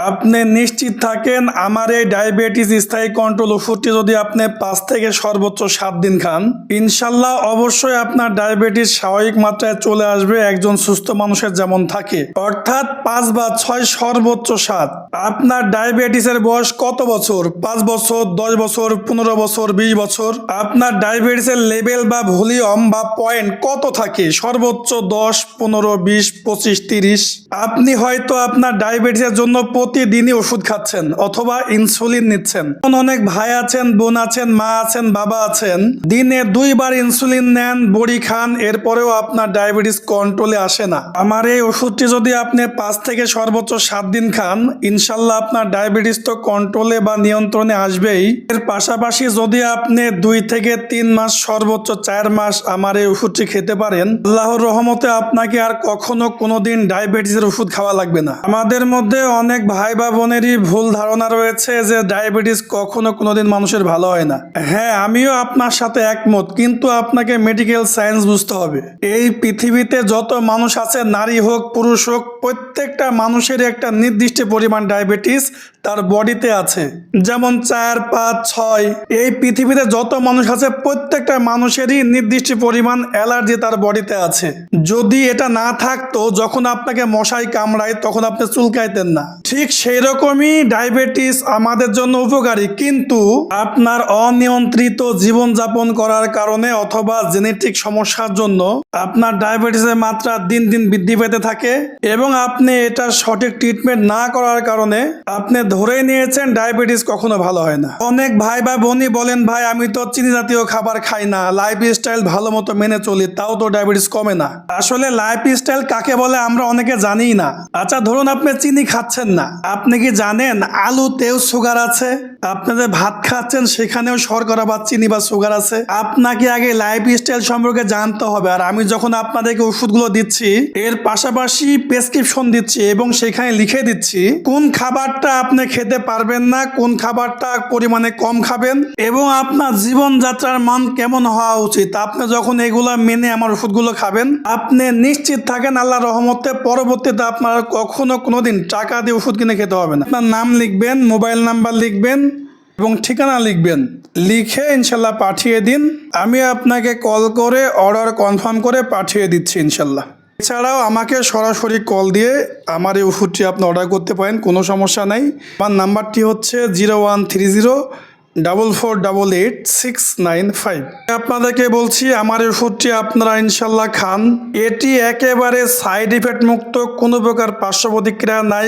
আপনি নিশ্চিত থাকেন আমার এই ডায়াবেটিস স্থায়ী কন্ট্রোল ওষুধটি যদি আপনি 5 থেকে সর্বোচ্চ 7 দিন খান, ইনশাল্লাহ অবশ্যই আপনার ডায়াবেটিস স্বাভাবিক মাত্রায় চলে আসবে একজন সুস্থ মানুষের যেমন থাকে, অর্থাৎ 5 বা 6 সর্বোচ্চ 7। আপনার ডায়াবেটিসের বয়স কত বছর? 5 বছর, 10 বছর, 15 বছর, 20 বছর? আপনার ডায়াবেটিসের লেভেল বা ভলিউম বা পয়েন্ট কত থাকে? সর্বোচ্চ 10, 15, 20, 25, 30। আপনি হয়তো আপনার ডায়াবেটিসের জন্য প্রতিদিনই ওষুধ খাচ্ছেন অথবা ইনসুলিন নিচ্ছেন। অনেক ভাই আছেন, বোন আছেন, মা আছেন, বাবা আছেন, দিনে 2 বার ইনসুলিন নেন, বড়ি খান, এরপরেও আপনার ডায়াবেটিস কন্ট্রোলে আসে না। আমার এই ওষুধটি যদি আপনি 5 থেকে সর্বোচ্চ 7 দিন খান, ইনশাল্লাহ আপনার ডায়াবেটিস তো কন্ট্রোলে বা নিয়ন্ত্রণে আসবেই। এর পাশাপাশি যদি আপনি 2 থেকে 3 মাস, সর্বোচ্চ 4 মাস আমার এই ওষুধটি খেতে পারেন, আল্লাহর রহমতে আপনাকে আর কখনো কোনোদিন ডায়াবেটিসের ওষুধ খাওয়া লাগবে না। আমাদের মধ্যে অনেক ভাই বা বোনেরই ভুল ধারণা রয়েছে যে ডায়াবেটিস কখনো কোনোদিন মানুষের ভালো হয় না। হ্যাঁ, আমিও আপনার সাথে একমত, কিন্তু আপনাকে মেডিকেল সায়েন্স বুঝতে হবে। এই পৃথিবীতে যত মানুষ আছে, নারী হোক পুরুষ হোক, প্রত্যেকটা মানুষের একটা নির্দিষ্ট পরিমাণ ডায়াবেটিস তার বডিতে আছে। যেমন 4, 5, 6, এই পৃথিবীতে যত মানুষ আছে প্রত্যেকটা মানুষেরই নির্দিষ্ট পরিমাণ অ্যালার্জি তার বডিতে আছে। যদি এটা না থাকতো, যখন আপনাকে মশাই কামড়ায় তখন আপনি চুলকাইতেন না। ঠিক সেই রকমই ডায়াবেটিস আমাদের জন্য উপকারী, কিন্তু আপনার অনিয়ন্ত্রিত জীবনযাপন করার কারণে অথবা জেনেটিক সমস্যার জন্য আপনার ডায়াবেটিসের মাত্রা দিন দিন বৃদ্ধি পেতে থাকে, এবং আপনি এটা সঠিক ট্রিটমেন্ট না করার কারণে আপনি ধরেই নিয়েছেন ডায়াবেটিস কখনো ভালো হয় না। অনেক ভাই বা বোনই বলেন, ভাই আমি তো চিনি জাতীয় খাবার খাই না, লাইফ স্টাইল ভালো মতো মেনে চলি, তাও তো ডায়াবেটিস কমে না। আসলে লাইফ স্টাইল কাকে বলে আমরা অনেকে জানিই না। আচ্ছা, ধরুন আপনি চিনি খাচ্ছেন না, আপনি কি জানেন আলুতেও সুগার আছে? আপনি যে ভাত খাচ্ছেন সেখানেও শর্করা বা চিনি বা সুগার আছে। আপনাকে আগে লাইফ স্টাইল সম্পর্কে জানতে হবে। আর আমি যখন আপনাদেরকে ওষুধগুলো দিচ্ছি, এর পাশাপাশি প্রেসক্রিপশন দিচ্ছি এবং সেখানে লিখে দিচ্ছি কোন খাবারটা আপনি খেতে পারবেন না, কোন খাবারটা পরিমাণে কম খাবেন, এবং আপনার জীবনযাত্রার মান কেমন হওয়া উচিত। আপনি যখন এগুলো মেনে আমার ওষুধগুলো খাবেন, আপনি নিশ্চিত থাকেন আল্লাহর রহমতে পরবর্তীতে আপনার কখনো কোনোদিন টাকা দিয়ে ওষুধ কিনে খেতে হবে না। আপনার নাম লিখবেন, মোবাইল নাম্বার লিখবেন এবং ঠিকানা লিখবেন, লিখে ইনশাল্লাহ পাঠিয়ে দিন। আমি আপনাকে কল করে অর্ডার কনফার্ম করে পাঠিয়ে দিচ্ছি ইনশাল্লাহ। এছাড়াও আমাকে সরাসরি কল দিয়ে আমার এই ওষুধটি আপনি অর্ডার করতে পারেন, কোনো সমস্যা নাই। আমার নাম্বারটি হচ্ছে 013044888695। আপনাদেরকে বলছি, আমার এই ওষুধটি আপনারা ইনশাল্লাহ খান। এটি একেবারে সাইড ইফেক্ট মুক্ত, কোনো প্রকার পার্শ্ব প্রতিক্রিয়া নাই।